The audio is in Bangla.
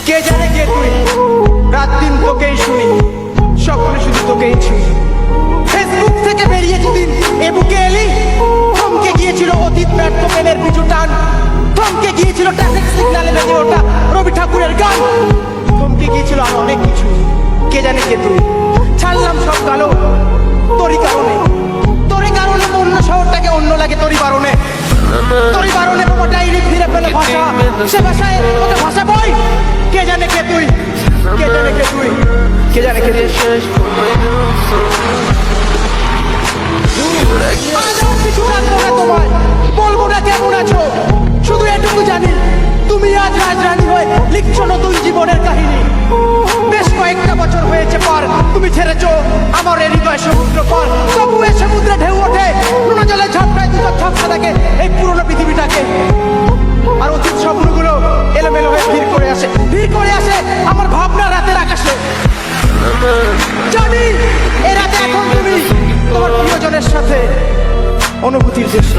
কে জানে কে তুই, রাত দিন তোকেই শুনি, স্বপ্নে শুধু তোকেই ছুঁই। ফেসবুক থেকে বেরিয়ে যেদিন এ বুকে এলি, থমকে গিয়েছিল অতীত ব্যর্থ প্রেমের পিছু টান, থমকে গিয়েছিল ট্রাফিক সিগন্যালে বেজে ওঠা রবি ঠাকুরের গান, থমকে গিয়েছিল আর অনেক কিছু। কে জানে কে তুই, ছাড়লাম সব কালো তোরই কারণে, তোরই কারণে অন্য শহরটাকে অন্য লাগে তোরই বারণে, তোরই বারণে বাবা ডাইরি ফিরে পেলে ভাষা, সে ভাষায় ওকে ভাষা বই। কে জানে কে তুই, কে জানে কে তুই, কে জানে কে তুই। আজও কিছু রাখবো না তোমায়, বলবো না কেমন আছো, শুধু এটুকু জানি তুমি আজ রাজরানী হয়ে লিখছো নতুন জীবনের কাহিনী। বেশ কয়েকটা বছর হয়েছে পার, তুমি ছেড়েছো আমার এই হৃদয় সমুদ্র পার, তবু এ সমুদ্রে ঢেউ ওঠে, নোনা জলে ঝাপটায় দুটো ঝাপসা থাকে এই পুরনো পৃথিবীটাকে। আর অতীত স্বপ্নগুলো এলোমেলো হয়ে ভিড় করে আসে আমার ভাবনা রাতের আকাশে। জানি এ রাতে এখন তুমি তোমার প্রিয়জনের সাথে অনুভূতির দেশে।